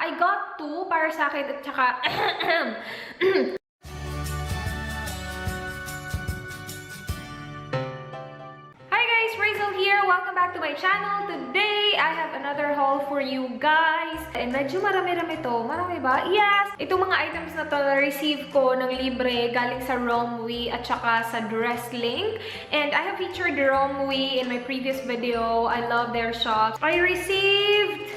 I got two para sa akin at saka Hi guys, Rachel here. Welcome back to my channel. Today, I have another haul for you guys. And medyo marami-rami to. Marami ba? Yes! Itong mga items na to na-receive ko ng libre galing sa Romwe at saka sa Dresslink. And I have featured Romwe in my previous video. I love their shops. I received,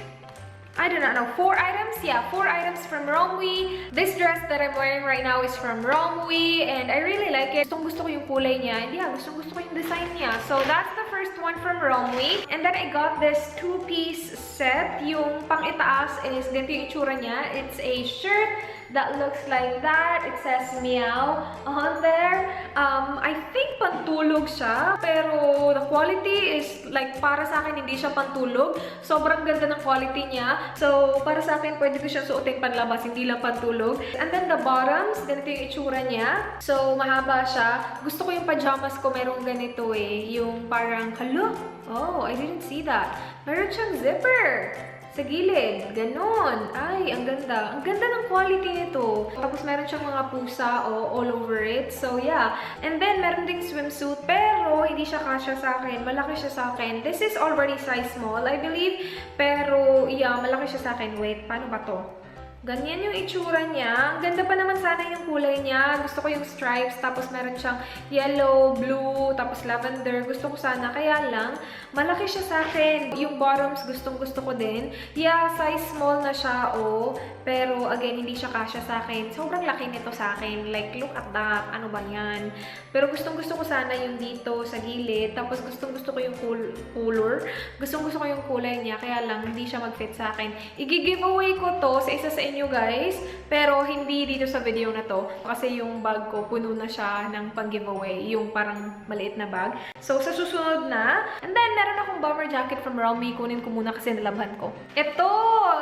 I do not know, 4 items? Yeah, 4 items from Romwe. This dress that I'm wearing right now is from Romwe and I really like it. Gustong-gusto ko yung kulay niya and yeah, gustong-gusto ko yung design niya. So that's the first one from Romwe. And then I got this 2-piece set. Yung pang-itaas is ganito yung itsura niya. It's a shirt that looks like that. It says meow on there. I think pantulog siya, pero the quality is like para sa akin hindi siya pantulog. Sobrang ganda ng quality niya. So para sa akin pwede ko siyang suotin panlabas, hindi lang pantulog. And then the bottoms, ganito yung itsura niya. So mahaba siya. Gusto ko yung pajamas ko merong ganito eh. Yung parang, hello? Oh, I didn't see that. Meron siyang zipper sa gilid. Ganon. Ay, ang ganda. Ang ganda ng quality nito. Tapos meron siyang mga pusa all over it. So, yeah. And then, meron ding swimsuit. Pero, hindi siya kasya sa akin. Malaki siya sa akin. This is already size small, I believe. Pero, yeah, malaki siya sa akin. Wait, paano ba to? Ganyan yung itsura niya. Ang ganda pa naman sana yung kulay niya. Gusto ko yung stripes, tapos meron siyang yellow, blue, tapos lavender. Gusto ko sana. Kaya lang, malaki siya sa akin. Yung bottoms, gustong-gusto ko din. Yeah, size small na siya, oh. Pero, again, hindi siya kasya sa akin. Sobrang laki nito sa akin. Like, look at that. Ano ba yan? Pero gustong-gusto ko sana yung dito sa gilid. Tapos, gustong-gusto ko yung color. Gustong-gusto ko yung kulay niya. Kaya lang, hindi siya mag-fit sa akin. I-giveaway ko to sa isa sa inyo guys, pero hindi dito sa video na to kasi yung bag ko puno na siya ng pang-giveaway, yung parang maliit na bag. So sa susunod na, and then meron akong bomber jacket from Romwe, kunin ko muna kasi nalabhan ko. Ito,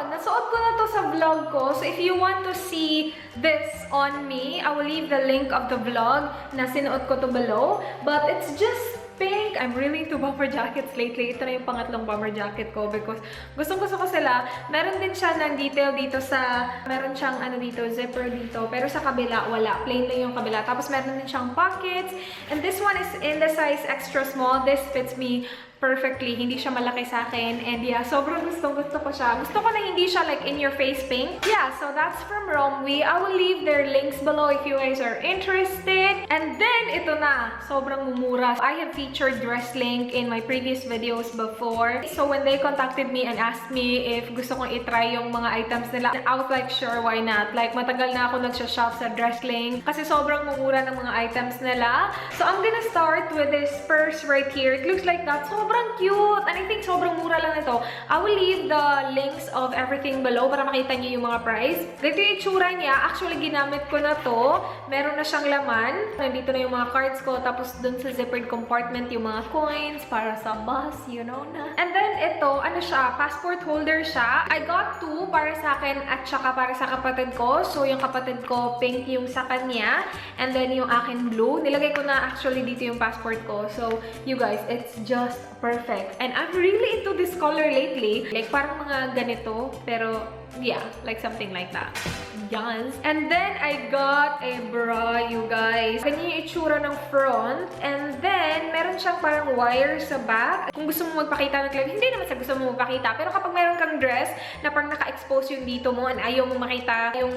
nasuot ko na to sa vlog ko. So if you want to see this on me, I will leave the link of the vlog na sinuot ko to below, but it's just pink. I'm really into bomber jackets lately. Ito na yung pangatlong bomber jacket ko because gustong-gusto ko sila. Meron din siya ng detail dito sa, meron siyang ano dito, zipper dito. Pero sa kabila, wala. Plain lang yung kabila. Tapos meron din siyang pockets. And this one is in the size extra small. This fits me perfectly. Hindi siya malaki sa akin. And yeah, sobrang gustong-gusto ko siya. Gusto ko na hindi siya like in your face pink. Yeah, so that's from Romwe. I will leave their links below if you guys are interested. And then, ito na. Sobrang mumura. I have featured Dresslink in my previous videos before. So when they contacted me and asked me if gusto kong itry yung mga items nila, I was like, sure, why not? Like, matagal na ako nagsha-shop sa Dresslink kasi sobrang mumura ng mga items nila. So I'm gonna start with this purse right here. It looks like that. Sobrang cute! And I think sobrang mura lang ito. I will leave the links of everything below para makita niyo yung mga price. Dito yung itsura niya. Actually, ginamit ko na to. Meron na siyang laman. Nandito na yung mga cards ko. Tapos dun sa zippered compartment yung mga coins para sa bus, you know na. And then ito, ano siya? Passport holder siya. I got 2 para sa akin at saka para sa kapatid ko. So yung kapatid ko, pink yung sa kanya. And then yung akin, blue. Nilagay ko na actually dito yung passport ko. So, you guys, it's just perfect. And I'm really into this color lately. Like, parang mga ganito. Pero, yeah, like something like that. Yes. And then, I got a bra, you guys. Ganyan yung itsura ng front. And then, meron siyang parang wire sa back. Kung gusto mo magpakita ng club, hindi naman sa gusto mo magpakita. Pero kapag meron kang dress na parang naka-expose yung dito mo and ayaw mo makita yung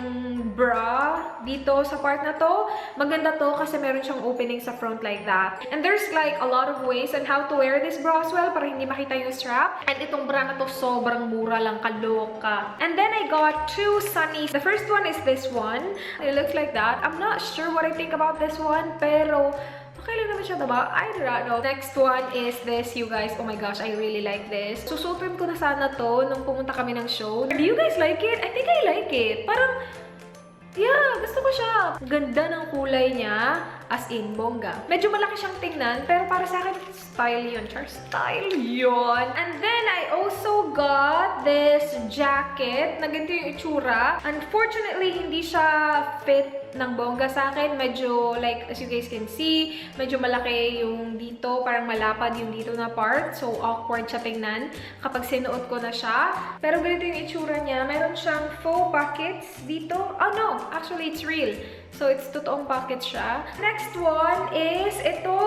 bra dito sa part na to, maganda to kasi meron siyang opening sa front like that. And there's like a lot of ways on how to wear this bra as well para hindi makita yung strap. And itong bra na to sobrang mura lang, kaloka. And then I got 2 sunnies. The first one is this one. It looks like that. I'm not sure what I think about this one, pero okay lang naman siya, diba? I don't know. Next one is this, you guys. Oh my gosh, I really like this. Susuotin ko na sana to nung pumunta kami ng show. Do you guys like it? I think I like it. Parang, yeah, gusto ko siya. Ganda ng kulay niya. As in, bongga. Medyo malaki siyang tingnan, pero para sa akin, style yun. Char, style yun. And then, I also got this jacket na ganito yung itsura. Unfortunately, hindi siya fit ng bongga sa akin. Medyo, like, as you guys can see, medyo malaki yung dito. Parang malapad yung dito na part. So, awkward siya tingnan kapag sinuot ko na siya. Pero ganito yung itsura niya. Meron siyang faux pockets dito. Oh, no! Actually, it's real. So, it's totoong pocket siya. Next one is ito.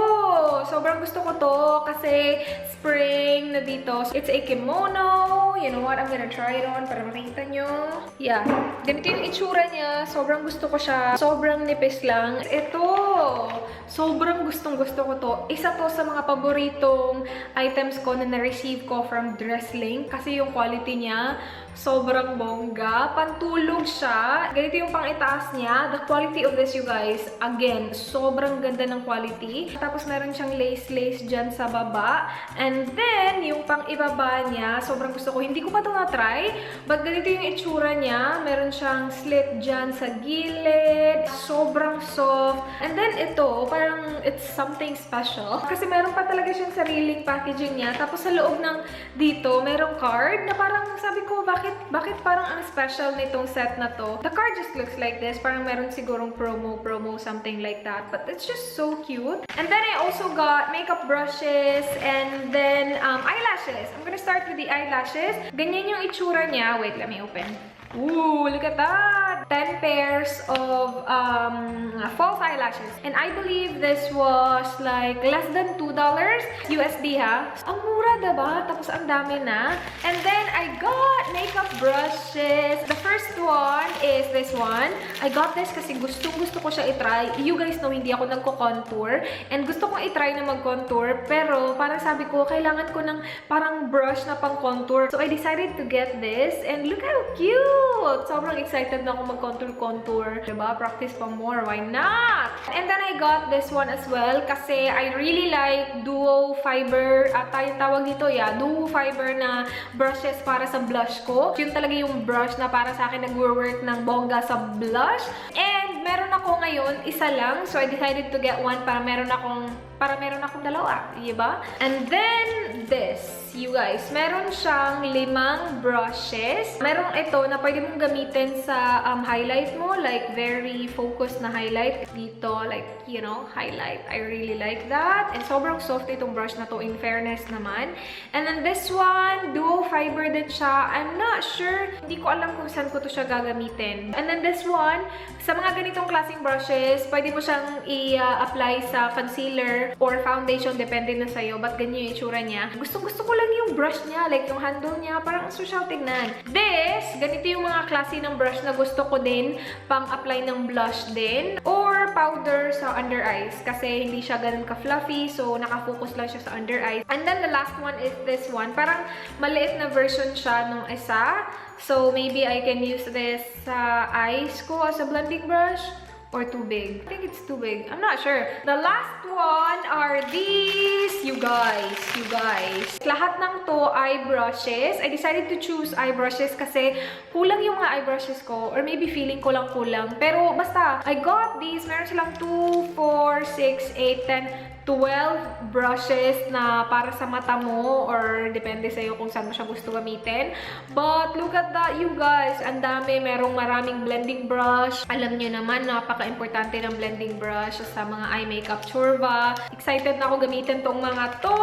Sobrang gusto ko to kasi spring na dito. It's a kimono. You know what? I'm gonna try it on para makita nyo. Yeah. Ganito yung itsura niya. Sobrang gusto ko siya. Sobrang nipis lang. Ito. Sobrang gustong-gusto ko to. Isa to sa mga paboritong items ko na na-receive ko from Dresslink. Kasi yung quality niya, sobrang bongga. Pantulog siya. Ganito yung pang-itaas niya. The quality of this, you guys, again, sobrang ganda ng quality. Tapos meron siyang lace-lace dyan sa baba. And then, yung pang-ibaba niya, sobrang gusto ko. Hindi ko pa ito na-try. But ganito yung itsura niya. Meron siyang slit dyan sa gilid. Sobrang soft. And then, ito, parang it's something special. Kasi meron pa talaga siyang sariling packaging niya. Tapos sa loob ng dito, merong card na parang sabi ko, bakit parang ang special nitong set na to? The card just looks like this. Parang meron sigurong promo, something like that. But it's just so cute. And then I also got makeup brushes and then eyelashes. I'm gonna start with the eyelashes. Ganyan yung itsura niya. Wait, let me open. Ooh, look at that! 10 pairs of false eyelashes. And I believe this was like less than $2 USD ha. Ang mura diba? Tapos ang dami na. And then I got makeup brushes. The first one is this one. I got this kasi gustong-gusto ko siya itry. You guys know hindi ako nagko-contour. And gusto kong itry na mag-contour. Pero parang sabi ko, kailangan ko ng parang brush na pang-contour. So I decided to get this. And look how cute! Sobrang excited na ako mag-contour. Diba? Practice pa more. Why not? And then I got this one as well kasi I really like duo fiber. Tayo tawag dito, yeah. Duo fiber na brushes para sa blush ko. Yun talaga yung brush na para sa akin nag-work ng bongga sa blush. And meron ako ngayon, isa lang. So I decided to get one para meron akong dalawa. Diba? And then this. You guys, meron siyang 5 brushes. Merong ito na pwede mong gamitin sa highlight mo, like very focused na highlight dito, like, you know, highlight. I really like that. And sobrang soft itong brush na to, in fairness naman. And then this one, duo fiber din siya. I'm not sure. Hindi ko alam kung saan ko to siya gagamitin. And then this one, sa mga ganitong klaseng brushes, pwede mo siyang i-apply sa concealer or foundation, depende na sa'yo. But ganyan yung itsura niya. Gusto ko lang yung brush niya, like yung handle niya, parang social tignan. This, ganito yung mga klase ng brush na gusto ko din pang-apply ng blush din. Or powder sa under eyes. Kasi hindi siya ganun ka-fluffy, so nakafocus lang siya sa under eyes. And then the last one is this one. Parang maliit na version siya ng isa. So maybe I can use this sa eyes ko as a blending brush. Or too big. I think it's too big. I'm not sure. The last one are these. You guys. Lahat ng to eye brushes. I decided to choose eye brushes kasi kulang yung mga eye brushes ko. Or maybe feeling ko lang kulang. Pero basta, I got these. Meron silang 2, 4, 6, 8, 10, 12 brushes na para sa mata mo or depende sa iyo kung saan mo siya gusto gamitin. But look at that, you guys. Ang dami. Merong maraming blending brush. Alam niyo naman, napaka-importante ng blending brush sa mga eye makeup churba. Excited na ako gamitin tong mga to.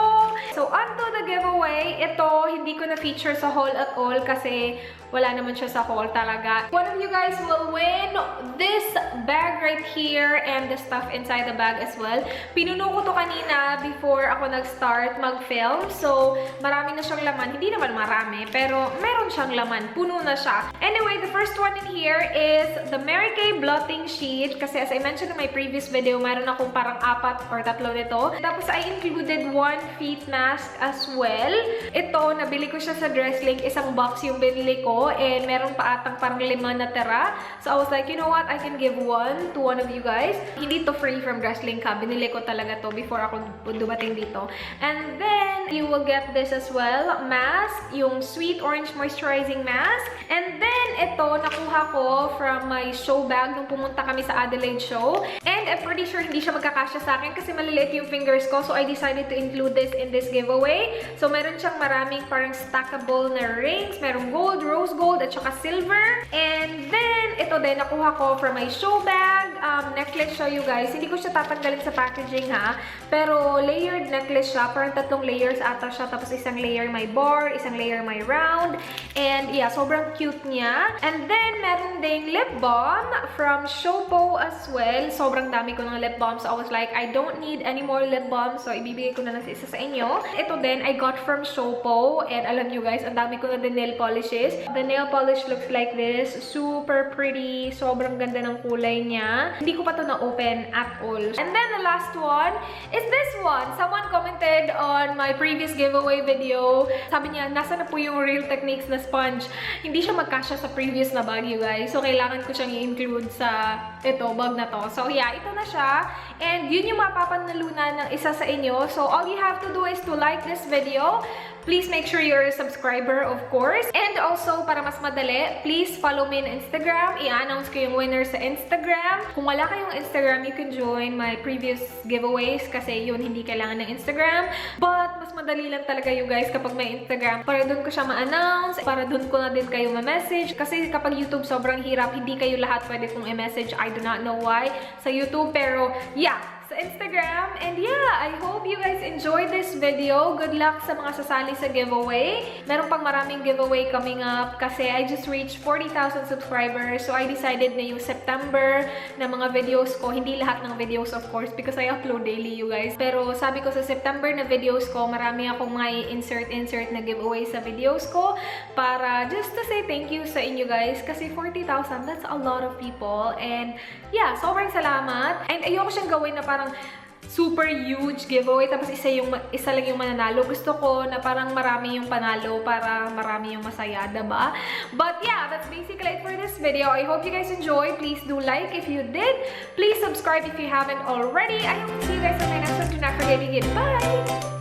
So, onto the giveaway. Ito, hindi ko na-feature sa haul at all kasi wala naman siya sa haul talaga. One of you guys will win this bag right here and the stuff inside the bag as well. Pinuno ko to kanina before ako nag-start mag-film. So, marami na siyang laman. Hindi naman marami, pero meron siyang laman. Puno na siya. Anyway, the first one in here is the Mary Kay blotting sheet. Kasi as I mentioned in my previous video, meron akong parang 4 or 3 nito. Tapos, I included 1 feet mask as well. Ito, nabili ko siya sa Dresslink. Isang box yung binili ko. And meron pa atang parang 5 na tira. So, I was like, you know what? I can give one to one of you guys. Hindi to free from Dresslink ha. Binili ko talaga to before ako dumating dito. And then, you will get this as well, mask, yung Sweet Orange Moisturizing Mask. And then, ito, nakuha ko from my show bag nung pumunta kami sa Adelaide show. And I'm pretty sure hindi siya magkakasya sa akin kasi maliliit yung fingers ko. So, I decided to include this in this giveaway. So, meron siyang maraming parang stackable na rings. Merong gold, rose gold, at saka silver. And then, ito din, nakuha ko from my show bag. Necklace siya, you guys. Hindi ko siya tatanggalin sa packaging, ha? Pero, layered necklace siya. Parang 3 layers ata siya. Tapos, isang layer may bar, isang layer may round. And, yeah, sobrang cute niya. And then, meron ding lip balm from Showpo as well. Sobrang dami ko ng lip balm. So, I was like, I don't need any more lip balm. So, ibibigay ko na lang isa sa inyo. Ito din, I got from Showpo. And, alam nyo guys, ang dami ko na din nail polishes. The nail polish looks like this. Super pretty. Sobrang ganda ng kulay niya. Hindi ko pa to na-open at all. And then, the last one is this one. Someone commented on my previous giveaway video. Sabi niya, nasa na po yung Real Techniques na sponge. Hindi siya magkasya sa previous na bag, you guys. So, kailangan ko siyang i-include sa bag na to. So, yeah, ito na siya. And yun yung mapapanalunan ng isa sa inyo. So, all you have to do is to like this video. Please make sure you're a subscriber, of course. And also, para mas madali, please follow me on Instagram. I-announce ko yung winner sa Instagram. Kung wala kayong Instagram, you can join my previous giveaways kasi yun, hindi kailangan ng Instagram. But, mas madali lang talaga you guys kapag may Instagram. Para dun ko siya ma-announce, para dun ko na din kayo ma-message. Kasi kapag YouTube, sobrang hirap. Hindi kayo lahat pwede kong i-message. I do not know why sa YouTube. Pero, yeah, sa Instagram. And yeah, I hope you guys enjoyed this video. Good luck sa mga sasali sa giveaway. Meron pang maraming giveaway coming up kasi I just reached 40,000 subscribers. So I decided na yung September na mga videos ko, hindi lahat ng videos of course because I upload daily you guys. Pero sabi ko sa September na videos ko, marami akong may insert na giveaway sa videos ko para just to say thank you sa inyo guys kasi 40,000, that's a lot of people. And yeah, sobrang salamat. And ayoko siyang gawin na parang super huge giveaway tapos isa lang yung mananalo. Gusto ko na parang marami yung panalo para marami yung masaya, diba? But yeah, that's basically it for this video. I hope you guys enjoy. Please do like if you did. Please subscribe if you haven't already. I hope to see you guys on my next one. Do not forget to hit bye!